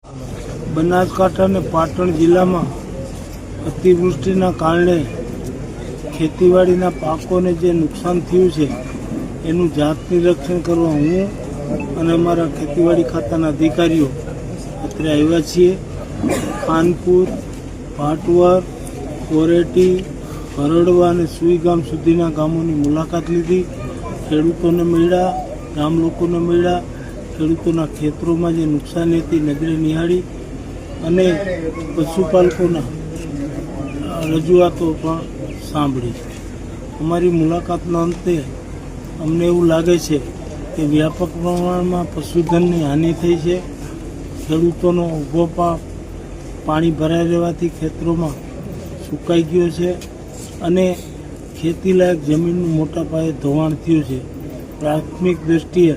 બનાસકાંઠા અને પાટણ જિલ્લામાં અતિવૃષ્ટિના કારણે ખેતીવાડીના પાકોને જે નુકસાન થયું છે એનું જાત નિરીક્ષણ કરવા હું અને અમારા ખેતીવાડી ખાતાના અધિકારીઓ અત્રે આવ્યા છીએ. ખાનપુર, ભાટવર, કોરેટી, ભરડવા અને સુઈ ગામ સુધીના ગામોની મુલાકાત લીધી. ખેડૂતોને મળ્યા, ગામ લોકોને મળ્યા, ખેડૂતોના ખેતરોમાં જે નુકસાની હતી નજરે નિહાળી અને પશુપાલકોના રજૂઆતો પણ સાંભળી. અમારી મુલાકાતના અંતે અમને એવું લાગે છે કે વ્યાપક પ્રમાણમાં પશુધનની હાનિ થઈ છે. ખેડૂતોનો ઊભો પાક પાણી ભરાઈ રહેવાથી ખેતરોમાં સુકાઈ ગયો છે અને ખેતીલાયક જમીનનું મોટા પાયે ધોવાણ થયું છે. પ્રાથમિક દૃષ્ટિએ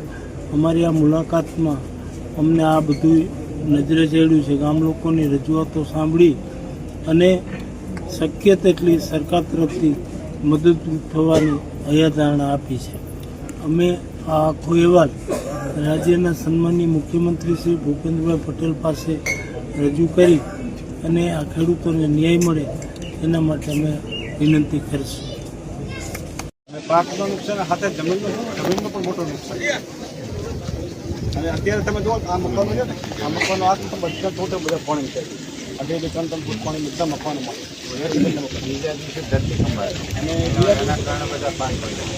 અમારી આ મુલાકાતમાં અમને આ બધું નજરે ચડ્યું છે. ગામ લોકોની રજૂઆતો સાંભળી અને શક્ય તેટલી સરકાર તરફથી મદદરૂપ થવાની હૈયાધારણા આપી છે. અમે આ આખો અહેવાલ રાજ્યના સન્માનીય મુખ્યમંત્રી શ્રી ભૂપેન્દ્રભાઈ પટેલ પાસે રજૂ કરી અને આ ખેડૂતોને ન્યાય મળે એના માટે અમે વિનંતી કરીશું. પાકનું નુકસાન સાથે જમીનનું પણ મોટું નુકસાન. અને અત્યારે તમે જુઓ આ મકાનો છે ને, આ મકાનો આ બધા ટોટલ બધા પાણી છે. 2-3 ફૂટ પાણી બધા મકાનોમાં અને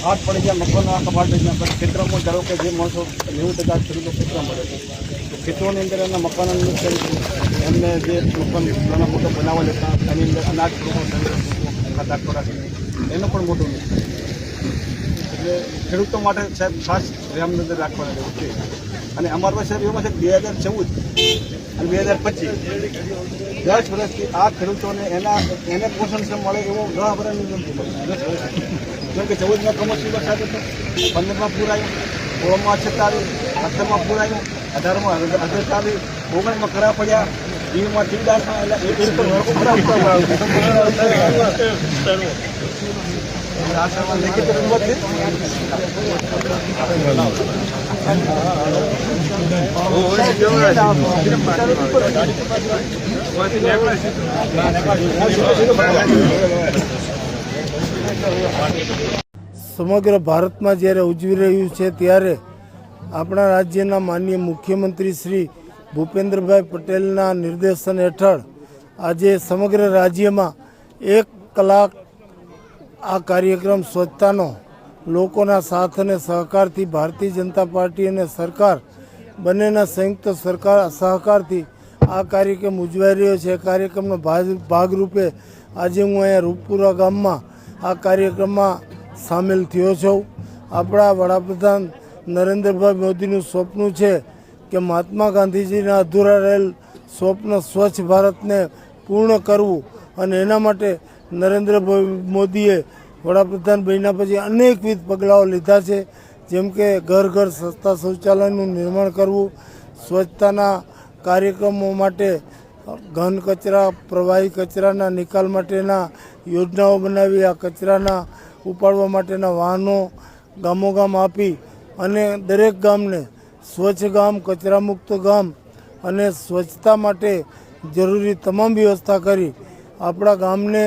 હાથ પડી ગયા મકાનો આખા ભાગ થઈ ગયા. ખેતરોમાં ધારો કે જે માણસો 90% ખેડૂતો ખેતરમાં મળે છે, તો ખેતરોની અંદર એના મકાનોનું નુકસાન છે. એમને જે મકાન નાના મોટા બનાવવા લેતા એની અંદર અનાજ ખાતા ખોરાક એનું પણ મોટું નુકસાન. એટલે ખેડૂતો માટે સાહેબ ખાસ ધ્યાન રાખવાની જરૂર છે. અને અમારા પાસે સાહેબ એમાં છે 2014 અને 2025 10 વર્ષથી આ ખેડૂતોને એને પોષણ મળે એવો 10 વર્ષની નથી મળે. જેમ કે 14માં કમોસમી વરસાદ હતો, 15માં પૂર આવ્યું, 16માં અછત આવી, 18માં પૂર આવ્યું, 18માં અછત આવી, 19માં ખરા પડ્યા, 20માં તીરદાસમાં સમગ્ર ભારતમાં જ્યારે ઉજવી રહ્યું છે ત્યારે આપણા રાજ્યના માનનીય મુખ્યમંત્રી શ્રી ભૂપેન્દ્રભાઈ પટેલના નિર્દેશન હેઠળ આજે સમગ્ર રાજ્યમાં 1 કલાક આ કાર્યક્રમ સ્વચ્છતાનો લોકોના સાથ અને સહકારથી ભારતીય જનતા પાર્ટી અને સરકાર બંનેના સંયુક્ત સહકારથી આ કાર્યક્રમ ઉજવાઈ રહ્યો છે. કાર્યક્રમનો ભાગરૂપે આજે હું અહીંયા રૂપપુરા ગામમાં આ કાર્યક્રમમાં સામેલ થયો છું. આપણા વડાપ્રધાન નરેન્દ્રભાઈ મોદીનું સ્વપ્ન છે કે મહાત્મા ગાંધીજીના અધૂરા રહેલ સ્વપ્ન સ્વચ્છ ભારતને પૂર્ણ કરવું અને એના માટે નરેન્દ્રભાઈ મોદીએ વડાપ્રધાન બન્યા પછી અનેકવિધ પગલાઓ લીધા છે. જેમ કે ઘર ઘર સસ્તા શૌચાલયનું નિર્માણ કરવું, સ્વચ્છતાના કાર્યક્રમો માટે ઘન કચરા, પ્રવાહી કચરાના નિકાલ માટેના યોજનાઓ બનાવી, આ કચરાના ઉપાડવા માટેના વાહનો ગામોગામ આપી અને દરેક ગામને સ્વચ્છ ગામ, કચરામુક્ત ગામ અને સ્વચ્છતા માટે જરૂરી તમામ વ્યવસ્થા કરી આપણા ગામને,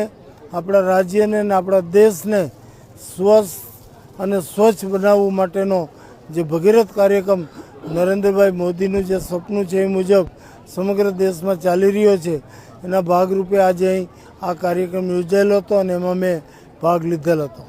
આપણા રાજ્યને અને આપણા દેશને સ્વસ્થ અને સ્વચ્છ બનાવવા માટેનો જે ભગીરથ કાર્યક્રમ નરેન્દ્રભાઈ મોદીનું જે સપનું છે એ મુજબ સમગ્ર દેશમાં ચાલી રહ્યો છે. એના ભાગરૂપે આજે અહીં આ કાર્યક્રમ યોજાયેલો હતો અને એમાં મેં ભાગ લીધેલો હતો.